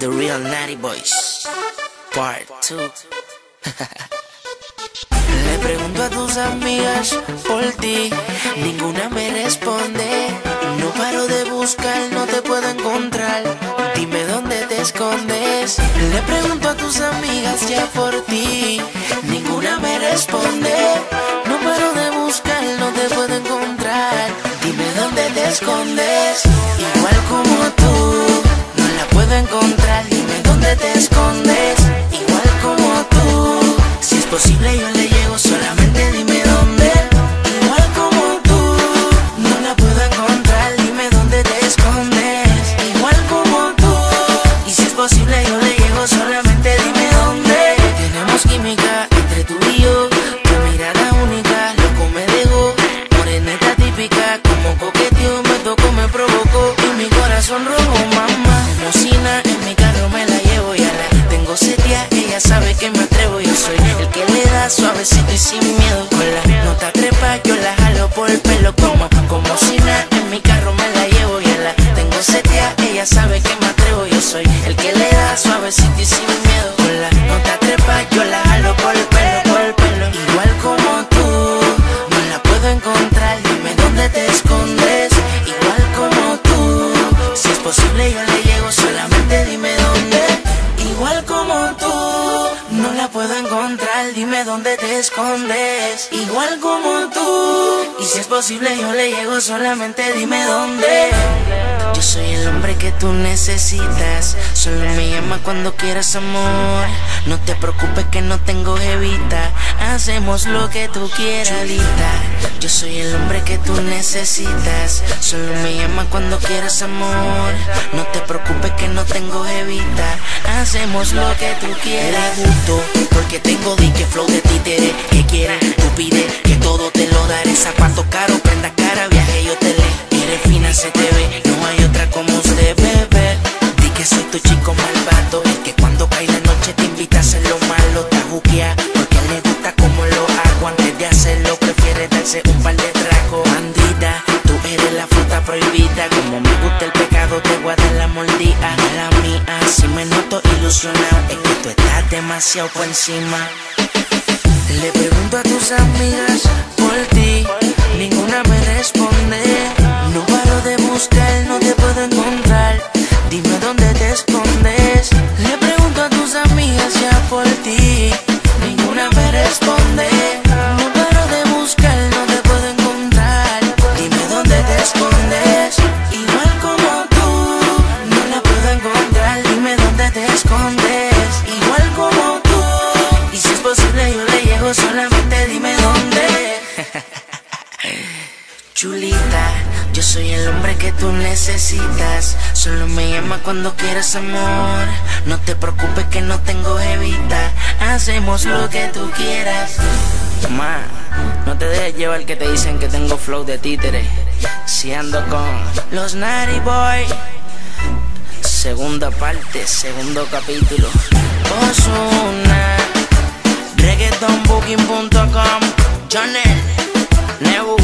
The Real Natty Boys, Part 2. Le pregunto a tus amigas por ti, ninguna me responde. No paro de buscar, no te puedo encontrar. Dime dónde te escondes. Le pregunto a tus amigas ya por ti, ninguna me responde. No paro de buscar, no te puedo encontrar. Dime dónde te escondes. Igual como tú, no la puedo encontrar. Dime dónde te escondes. Igual como tú, si es posible yo le llego, solamente dime dónde. Igual como tú, no la puedo encontrar. Dime dónde te escondes. Igual como tú, y si es posible yo le llego, solamente dime dónde. Tenemos química entre tú y yo, tu mirada única, loco me dejó. Moreneta típica, como coqueteo, me tocó, me provocó. Y mi corazón rojo, mamá, mocina, en mi carro me la llevo. Ya la tengo setia, ella sabe que me atrevo. Yo soy el que le da suavecito y sin miedo. Con la nota trepa, yo la jalo por el pelo. Como si nada, en mi carro me la llevo. Ya la tengo setia, ella sabe que me atrevo. Yo soy el que le da suavecito y sin miedo. Con la nota trepa, yo la jalo por el pelo, por el pelo. Igual como tú, no la puedo encontrar. Dime dónde te escondes. Igual como tú, si es posible yo le llego, solamente dime dónde. Igual como tú, no la puedo encontrar. Dime dónde te escondes. Igual como tú, y si es posible yo le llego, solamente dime dónde. Yo soy el hombre que tú necesitas. Solo me llama cuando quieras amor. No te preocupes que no tengo jevita. Hacemos lo que tú quieras, Lita. Yo soy el hombre que tú necesitas. Solo me llama cuando quieras amor. No te preocupes que no tengo jevita. Hacemos lo que tú quieras. Le gusto porque tengo dique flow de títere. ¿Qué quieres? Tú pides que todo te lo daré. Zapatos caros, prenda cara, viaje yo te le. Eres fina, se te ve, no hay otra como usted, bebé. Di que soy tu chico malvado, y que cuando cae la noche te invita a hacer lo malo. Te juquea porque le gusta como lo hago. Antes de hacerlo prefiere darse un par de tragos. Bandida, tú eres la fruta prohibida. Como me gusta el pecado te voy a dar la mordida. La mía, si me noto ilusionado, es que tú estás demasiado por encima. Le pregunto a tus amigas por ti, ninguna me responde. No paro de buscar, no te puedo encontrar. Dime dónde te escondes. Le pregunto a tus amigas ya por ti, ninguna me responde. No paro de buscar, no te puedo encontrar. Dime dónde te escondes. Igual como tú, no la puedo encontrar. Dime dónde te escondes. Igual como tú, y si es posible yo le llego, solamente dime dónde. Chulita, yo soy el hombre que tú necesitas. Solo me llama cuando quieras amor. No te preocupes que no tengo jevita. Hacemos lo que tú quieras. Ma, no te dejes llevar que te dicen que tengo flow de títere. Si ando con los Natty Boys. Segunda parte, segundo capítulo. Ozuna, reggaetonbooking.com, Jonel, Nebu.